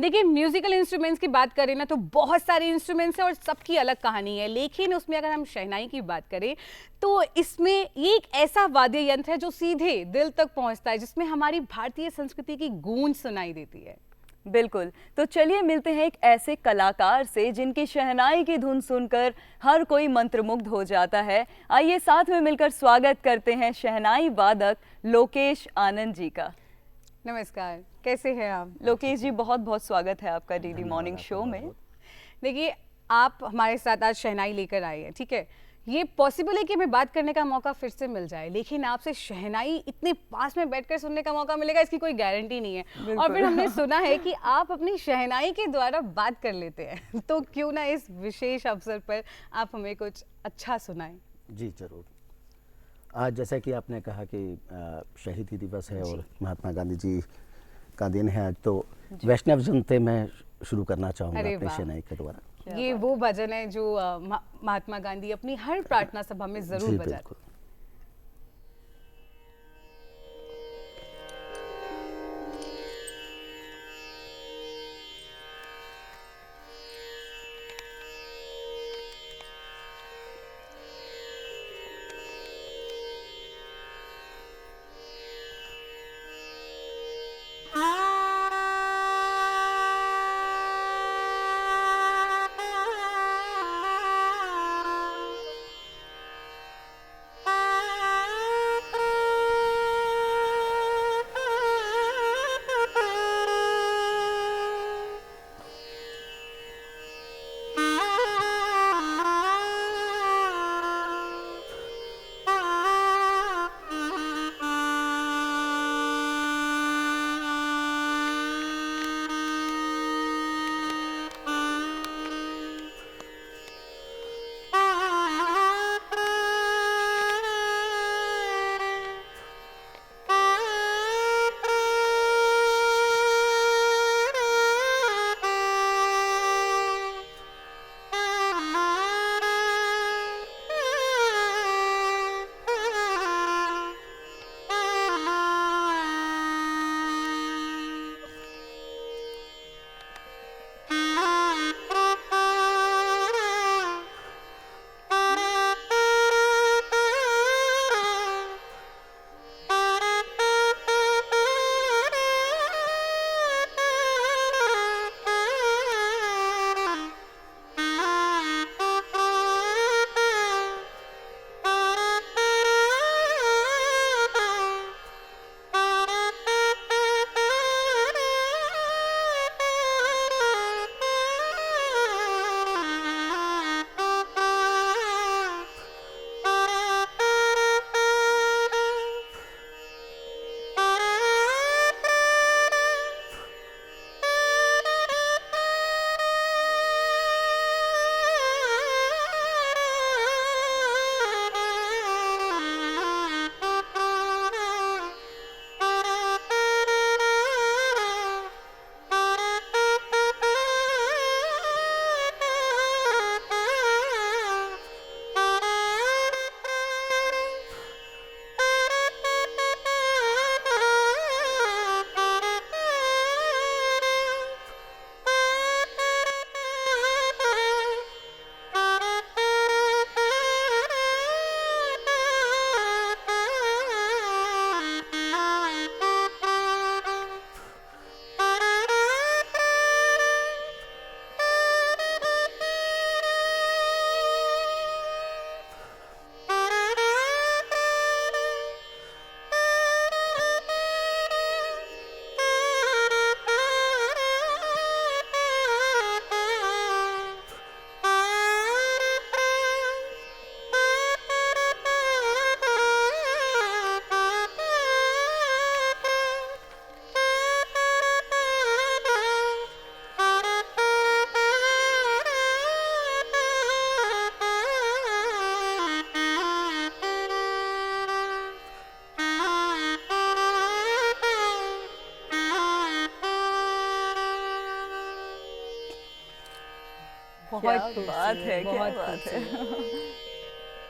देखिए, musical instruments की बात करें ना तो बहुत सारे इंस्ट्रूमेंट्स हैं और सबकी अलग कहानी है, लेकिन उसमें अगर हम शहनाई की बात करें तो इसमें ये एक ऐसा वाद्य यंत्र है जो सीधे दिल तक पहुंचता है, जिसमें हमारी भारतीय संस्कृति की गूंज सुनाई देती है। बिल्कुल। तो चलिए मिलते हैं एक ऐसे कलाकार से जिनकी शहनाई की धुन सुनकर हर कोई मंत्रमुग्ध हो जाता है। आइए साथ में मिलकर स्वागत करते हैं शहनाई वादक लोकेश आनंद जी का। नमस्कार, कैसे हैं आप? लोकेश जी, बहुत बहुत स्वागत है आपका डीडी मॉर्निंग शो में। देखिए, आप हमारे साथ आज शहनाई लेकर आए हैं, ठीक है। ये पॉसिबल है कि हमें बात करने का मौका फिर से मिल जाए, लेकिन आपसे शहनाई इतने पास में बैठकर सुनने का मौका मिलेगा, इसकी कोई गारंटी नहीं है। और फिर हमने सुना है कि आप अपनी शहनाई के द्वारा बात कर लेते हैं, तो क्यों ना इस विशेष अवसर पर आप हमें कुछ अच्छा सुनाएं। जी ज़रूर। आज जैसा कि आपने कहा कि शहीदी दिवस है और महात्मा गांधी जी का दिन है आज, तो वैष्णव जन से मैं शुरू करना चाहूँगा अपनी शहनाई के द्वारा। ये वो भजन है जो महात्मा गांधी अपनी हर प्रार्थना सभा में जरूर बजाते। क्या बात है, क्या बात है।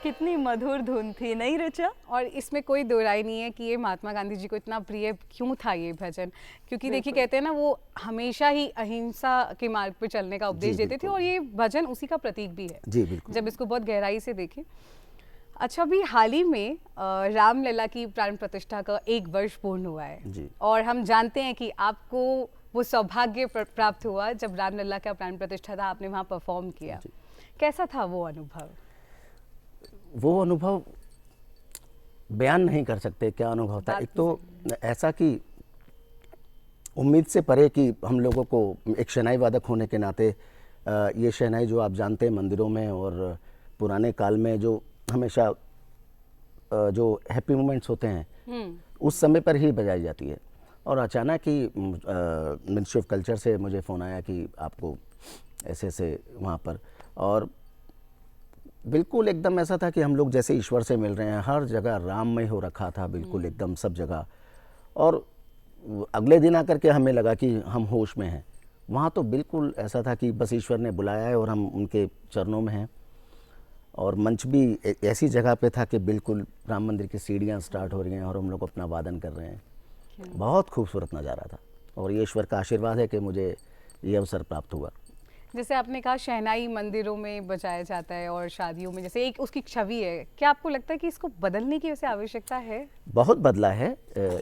कितनी मधुर धुन थी, नहीं ऋचा? और इसमें कोई दो राय नहीं है कि ये महात्मा गांधी जी को इतना प्रिय क्यों था ये भजन, क्योंकि देखिए कहते हैं ना वो हमेशा ही अहिंसा के मार्ग पर चलने का उपदेश देते थे, बिल्कुल। और ये भजन उसी का प्रतीक भी है जी बिल्कुल। जब इसको बहुत गहराई से देखें। अच्छा, अभी हाल ही में रामलला की प्राण प्रतिष्ठा का 1 वर्ष पूर्ण हुआ है जी। और हम जानते हैं कि आपको वो सौभाग्य प्राप्त हुआ जब रामलला का प्राण प्रतिष्ठा था, आपने वहाँ परफॉर्म किया। कैसा था वो अनुभव? वो अनुभव बयान नहीं कर सकते क्या अनुभव था। बात एक तो ऐसा कि उम्मीद से परे कि हम लोगों को एक शहनाई वादक होने के नाते ये शहनाई जो आप जानते हैं मंदिरों में और पुराने काल में जो हमेशा जो हैप्पी मोमेंट्स होते हैं उस समय पर ही बजाई जाती है। और अचानक ही मिनिस्ट्री ऑफ कल्चर से मुझे फ़ोन आया कि आपको ऐसे ऐसे वहाँ पर, और बिल्कुल एकदम ऐसा था कि हम लोग जैसे ईश्वर से मिल रहे हैं, हर जगह राममय हो रखा था बिल्कुल एकदम सब जगह। और अगले दिन आकर के हमें लगा कि हम होश में हैं। वहाँ तो बिल्कुल ऐसा था कि बस ईश्वर ने बुलाया है और हम उनके चरणों में हैं। और मंच भी ऐसी जगह पे था कि बिल्कुल राम मंदिर की सीढ़ियाँ स्टार्ट हो रही हैं और हम लोग अपना वादन कर रहे हैं। बहुत खूबसूरत नज़ारा था और ये ईश्वर का आशीर्वाद है कि मुझे ये अवसर प्राप्त हुआ। जैसे आपने कहा शहनाई मंदिरों में बजाया जाता है और शादियों में, जैसे एक उसकी छवि है, क्या आपको लगता है कि इसको बदलने की वैसे आवश्यकता है? बहुत बदला है।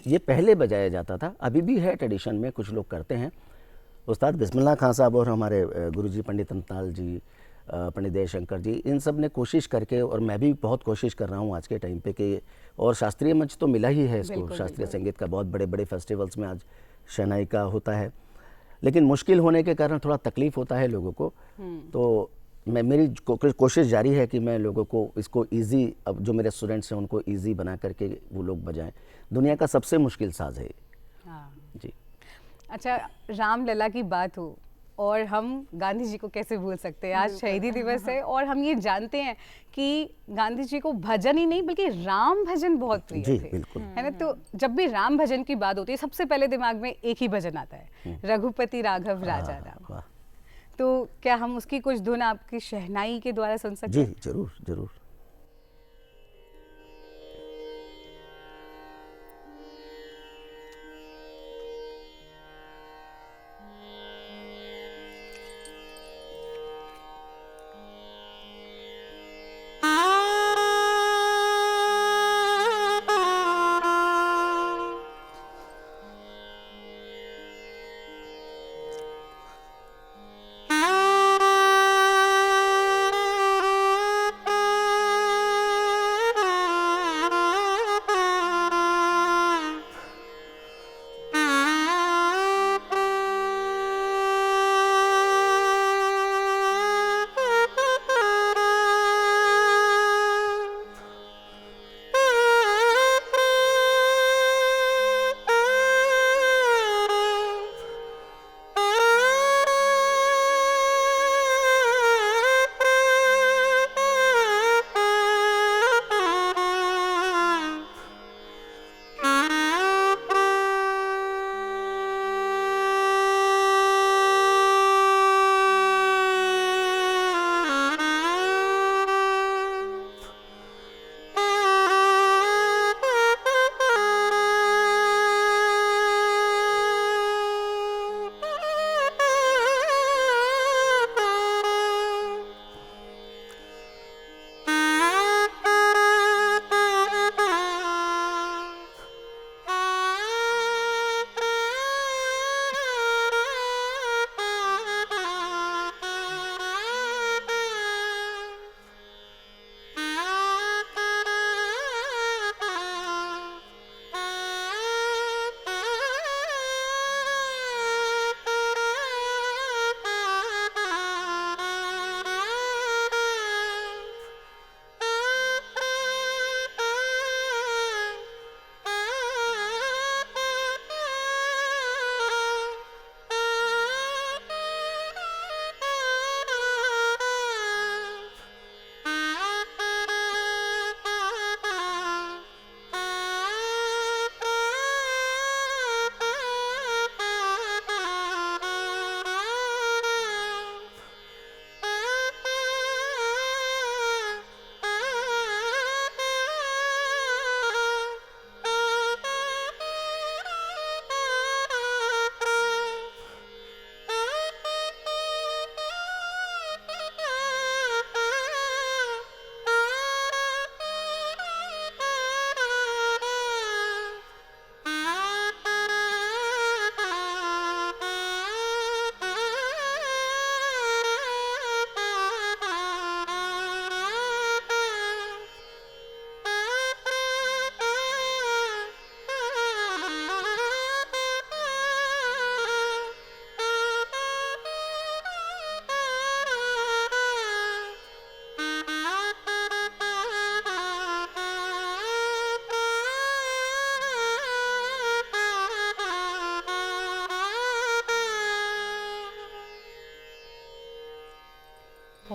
ये पहले बजाया जाता था, अभी भी है ट्रेडिशन में, कुछ लोग करते हैं। उस्ताद बिस्मिल्लाह खान साहब और हमारे गुरुजी पंडित अंताल जी, पंडित जयशंकर जी, इन सब ने कोशिश करके, और मैं भी बहुत कोशिश कर रहा हूँ आज के टाइम पे कि, और शास्त्रीय मंच तो मिला ही है इसको, शास्त्रीय संगीत का बहुत बड़े बड़े फेस्टिवल्स में आज शहनाई का होता है, लेकिन मुश्किल होने के कारण थोड़ा तकलीफ होता है लोगों को। तो मेरी कोशिश जारी है कि मैं लोगों को इसको इजी, अब जो मेरे स्टूडेंट्स हैं उनको इजी बना करके वो लोग बजाएं। दुनिया का सबसे मुश्किल साज है ये। हाँ। जी। अच्छा, रामलला की बात हो और हम गांधी जी को कैसे भूल सकते हैं? आज शहीदी दिवस है और हम ये जानते हैं कि गांधी जी को भजन ही नहीं बल्कि राम भजन बहुत प्रिय जी थे, बिल्कुल। है ना? तो जब भी राम भजन की बात होती है सबसे पहले दिमाग में एक ही भजन आता है, रघुपति राघव राजा राम। वाह। तो क्या हम उसकी कुछ धुन आपकी शहनाई के द्वारा सुन सकते जी हैं? जरूर जरूर।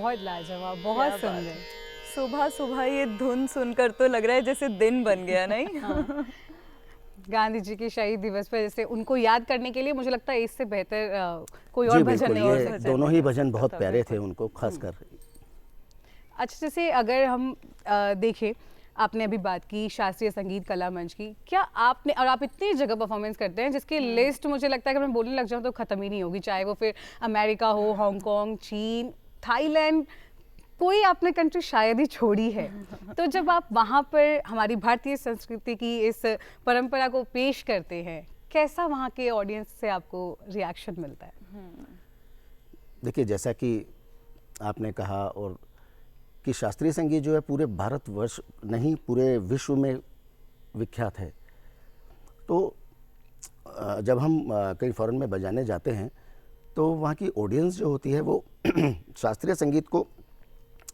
बहुत लाजवाब, क्या बहुत बात सुंदर। है। सुबह सुबह ये धुन सुनकर तो लग रहा है जैसे दिन बन गया, नहीं? हाँ। गांधी जी के शहीद दिवस पर जैसे उनको याद करने के लिए मुझे लगता है इससे बेहतर कोई और जी भजन बिल्कुल, नहीं हो ये सकता। दोनों ही भजन बहुत था, प्यारे थे बिल्कुल। उनको, खासकर। अच्छा, जैसे अगर हम देखें, आपने अभी बात की शास्त्रीय संगीत कला मंच की, क्या आपने, और आप इतनी जगह परफॉर्मेंस करते हैं जिसकी लिस्ट मुझे लगता है कि मैं बोलने लग जाऊं तो खत्म ही नहीं होगी, चाहे वो फिर अमेरिका हो, हांगकांग, चीन, थाईलैंड, कोई आपने कंट्री शायद ही छोड़ी है। तो जब आप वहाँ पर हमारी भारतीय संस्कृति की इस परंपरा को पेश करते हैं, कैसा वहाँ के ऑडियंस से आपको रिएक्शन मिलता है? देखिए, जैसा कि आपने कहा, और कि शास्त्रीय संगीत जो है पूरे भारतवर्ष नहीं, पूरे विश्व में विख्यात है। तो जब हम कहीं फॉरेन में बजाने जाते हैं तो वहाँ की ऑडियंस जो होती है वो शास्त्रीय संगीत को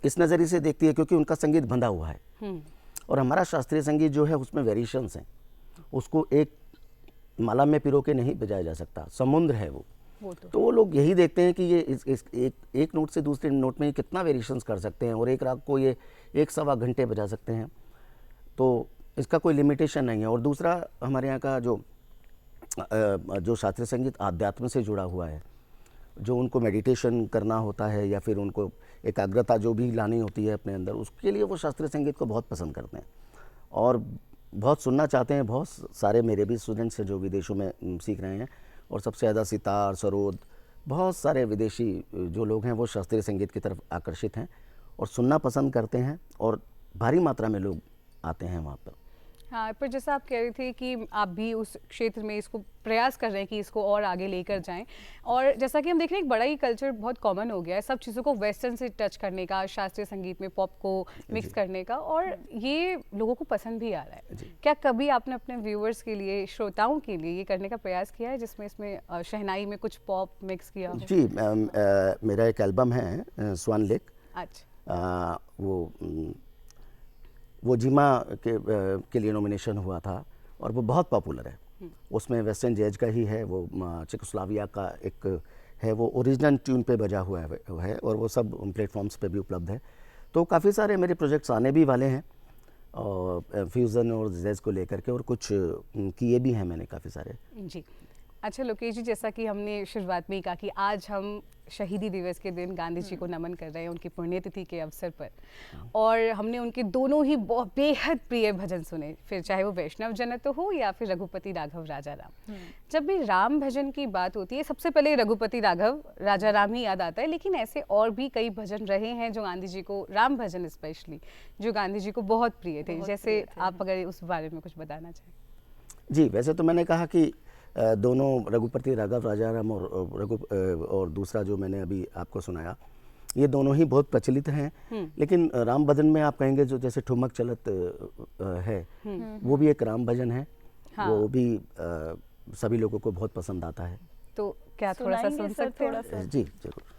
इस नज़रिए से देखती है क्योंकि उनका संगीत बंधा हुआ है, और हमारा शास्त्रीय संगीत जो है उसमें वेरिएशंस हैं, उसको एक माला में पिरो के नहीं बजाया जा सकता, समुद्र है वो। तो वो लोग यही देखते हैं कि ये एक नोट से दूसरे नोट में ये कितना वेरिएशंस कर सकते हैं, और एक राग को ये 1-1.25 घंटे बजा सकते हैं, तो इसका कोई लिमिटेशन नहीं है। और दूसरा, हमारे यहाँ का जो शास्त्रीय संगीत आध्यात्म से जुड़ा हुआ है, जो उनको मेडिटेशन करना होता है या फिर उनको एकाग्रता जो भी लानी होती है अपने अंदर, उसके लिए वो शास्त्रीय संगीत को बहुत पसंद करते हैं और बहुत सुनना चाहते हैं। बहुत सारे मेरे भी स्टूडेंट्स हैं जो विदेशों में सीख रहे हैं, और सबसे ज़्यादा सितार, सरोद, बहुत सारे विदेशी जो लोग हैं वो शास्त्रीय संगीत की तरफ आकर्षित हैं और सुनना पसंद करते हैं, और भारी मात्रा में लोग आते हैं वहाँ पर। हाँ, पर जैसा आप कह रहे थे कि आप भी उस क्षेत्र में इसको प्रयास कर रहे हैं कि इसको और आगे लेकर जाएं, और जैसा कि हम देख रहे हैं एक बड़ा ही कल्चर बहुत कॉमन हो गया है सब चीज़ों को वेस्टर्न से टच करने का, शास्त्रीय संगीत में पॉप को मिक्स करने का, और ये लोगों को पसंद भी आ रहा है। क्या कभी आपने अपने व्यूअर्स के लिए, श्रोताओं के लिए ये करने का प्रयास किया है जिसमें इसमें शहनाई में कुछ पॉप मिक्स किया हो? जी, मेरा एक एल्बम है स्वान लेक। अच्छा। वो जिमा के लिए नॉमिनेशन हुआ था और वो बहुत पॉपुलर है। उसमें वेस्टर्न जैज का ही है, वो चेकोस्लोवाकिया का एक है, वो ओरिजिनल ट्यून पे बजा हुआ है और वो सब प्लेटफॉर्म्स पे भी उपलब्ध है। तो काफ़ी सारे मेरे प्रोजेक्ट्स आने भी वाले हैं, और फ्यूज़न और जैज को लेकर के, और कुछ किए भी हैं मैंने काफ़ी सारे। जी। अच्छा लोकेश जी, जैसा कि हमने शुरुआत में ही कहा कि आज हम शहीदी दिवस के दिन गांधी जी को नमन कर रहे हैं उनकी पुण्यतिथि के अवसर पर, और हमने उनके दोनों ही बहुत बेहद प्रिय भजन सुने, फिर चाहे वो वैष्णव जनत हो या फिर रघुपति राघव राजा राम। जब भी राम भजन की बात होती है सबसे पहले रघुपति राघव राजा राम ही याद आता है, लेकिन ऐसे और भी कई भजन रहे हैं जो गांधी जी को, राम भजन स्पेशली, जो गांधी जी को बहुत प्रिय थे। जैसे आप अगर उस बारे में कुछ बताना चाहें। जी, वैसे तो मैंने कहा कि दोनों रघुपति राघव राजा राम और दूसरा जो मैंने अभी आपको सुनाया, ये दोनों ही बहुत प्रचलित हैं। लेकिन राम भजन में आप कहेंगे जो जैसे ठुमक चलत है, वो भी एक राम भजन है। हाँ। वो भी सभी लोगों को बहुत पसंद आता है। तो क्या थोड़ा सा सुन सकते हैं? जी जरूर।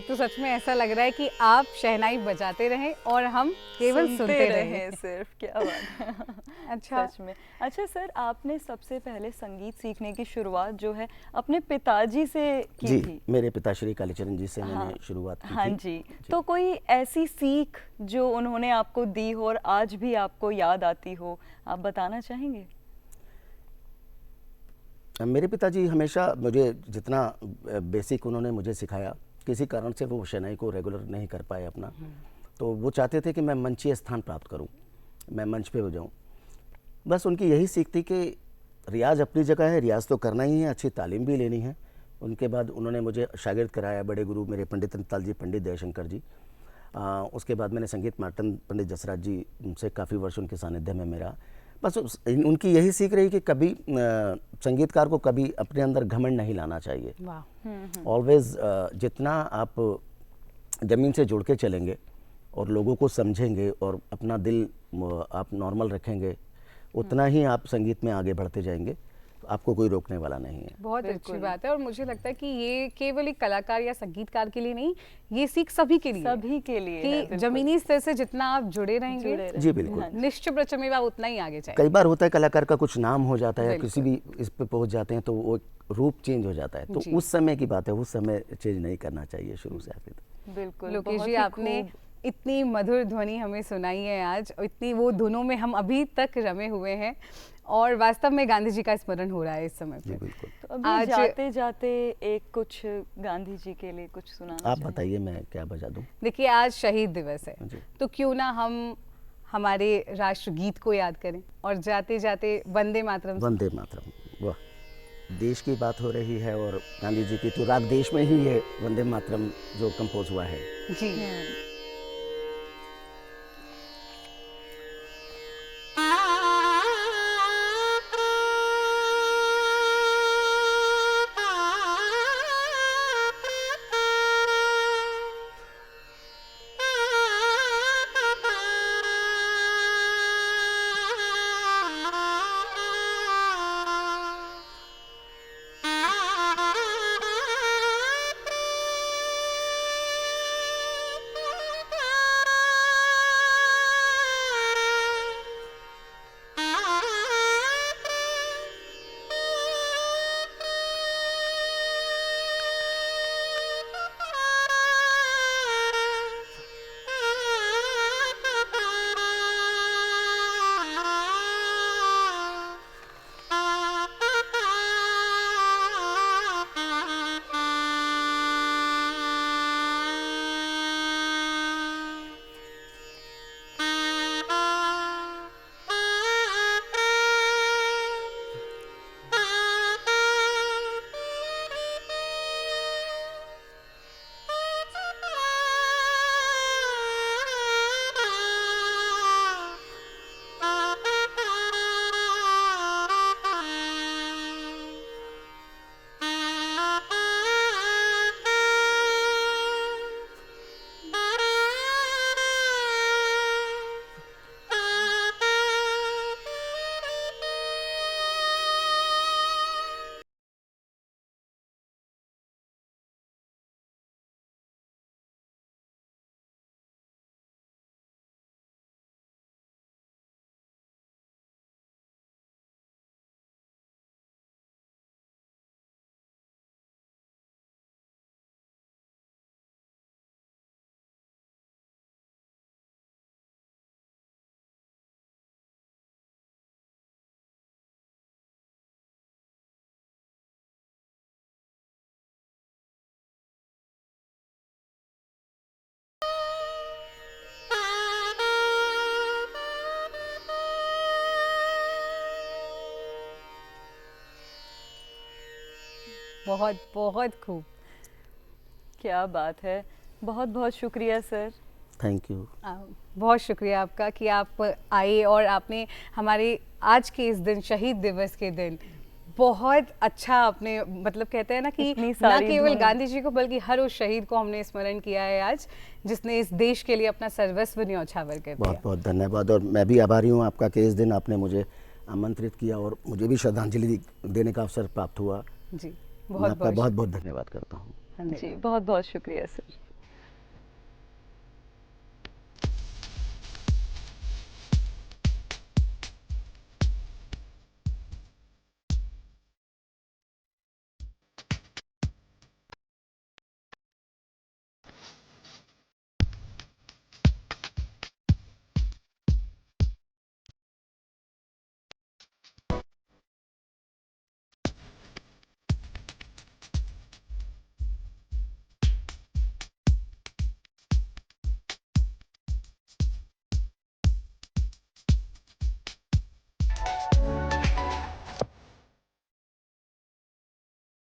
तो सच में ऐसा लग रहा है कि आप शहनाई बजाते रहें और हम केवल सुनते रहें। सिर्फ, क्या बात है। अच्छा। सच में। अच्छा सर, आपने सबसे पहले संगीत सीखने की शुरुआत जो है अपने पिताजी से की जी, थी। मेरे पिताश्री कालीचरण जी से मैंने हाँ, शुरुआत की हाँ थी। जी। तो कोई ऐसी सीख जो उन्होंने आपको दी हो और आज भी आपको याद आती हो, आप बताना चाहेंगे? मेरे पिताजी हमेशा मुझे जितना बेसिक उन्होंने मुझे सिखाया, किसी कारण से वो शहनाई को रेगुलर नहीं कर पाए अपना, तो वो चाहते थे कि मैं मंचीय स्थान प्राप्त करूं, मैं मंच पे बजाऊं। बस उनकी यही सीख थी कि रियाज़ अपनी जगह है, रियाज़ तो करना ही है, अच्छी तालीम भी लेनी है। उनके बाद उन्होंने मुझे शागिर्द कराया बड़े गुरु मेरे पंडित नंदलाल जी, पंडित दयाशंकर जी। उसके बाद मैंने संगीत मार्तन पंडित जसराज जी से काफ़ी वर्ष उनके सानिध्य में मेरा। बस उनकी यही सीख रही कि कभी संगीतकार को कभी अपने अंदर घमंड नहीं लाना चाहिए। ऑलवेज जितना आप ज़मीन से जुड़ के चलेंगे और लोगों को समझेंगे और अपना दिल आप नॉर्मल रखेंगे, उतना ही आप संगीत में आगे बढ़ते जाएंगे। आपको कोई रोकने वाला नहीं है। बहुत अच्छी बात है और मुझे लगता है कि ये केवल एक कलाकार या संगीतकार के लिए नहीं, ये सीख सभी के लिए, सभी के लिए है, कि जमीनी स्तर से जितना आप जुड़े रहेंगे, जी बिल्कुल, निश्चित प्रचमेव आप उतना ही आगे जाएंगे। कई बार होता है कलाकार का कुछ नाम हो जाता है या किसी भी इस पे पहुंच जाते हैं तो वो रूप चेंज हो जाता है, तो उस समय की बात है, उस समय चेंज नहीं करना चाहिए शुरू से आखिर तक। बिल्कुल। लोकेश बहुत जी, ही आपने खूब। इतनी मधुर ध्वनि हमें सुनाई है आज, और इतनी वो धुनों में हम अभी तक रमे हुए हैं और वास्तव में गांधी जी का स्मरण हो रहा है इस समय जी पे। बिल्कुल। तो अभी जाते जाते एक कुछ गांधी जी के लिए कुछ सुनाना आप चाहिए? बताइए, मैं क्या बजा दूं? देखिए, आज शहीद दिवस है, जी। तो क्यों ना हम हमारे राष्ट्रगीत को याद करें और जाते जाते वंदे मातरम। वंदे मातरम, वाह, देश की बात हो रही है और गांधी जी की तो राग देश में ही ये वंदे मातरम जो कंपोज हुआ है। जी। बहुत बहुत खूब। क्या बात है, बहुत बहुत शुक्रिया सर। Thank you. बहुत शुक्रिया आपका कि आप आए और आपने हमारे आज के इस दिन, शहीद दिवस के दिन, बहुत अच्छा आपने, मतलब कहते हैं ना कि ना केवल गांधी जी को बल्कि हर उस शहीद को हमने स्मरण किया है आज, जिसने इस देश के लिए अपना सर्वस्व न्यौछावर कर दिया। बहुत बहुत धन्यवाद, और मैं भी आभारी हूँ आपका कि इस दिन आपने मुझे आमंत्रित किया और मुझे भी श्रद्धांजलि देने का अवसर प्राप्त हुआ। जी, मैं आपका बहुत बहुत धन्यवाद करता हूँ। जी, बहुत बहुत शुक्रिया सर।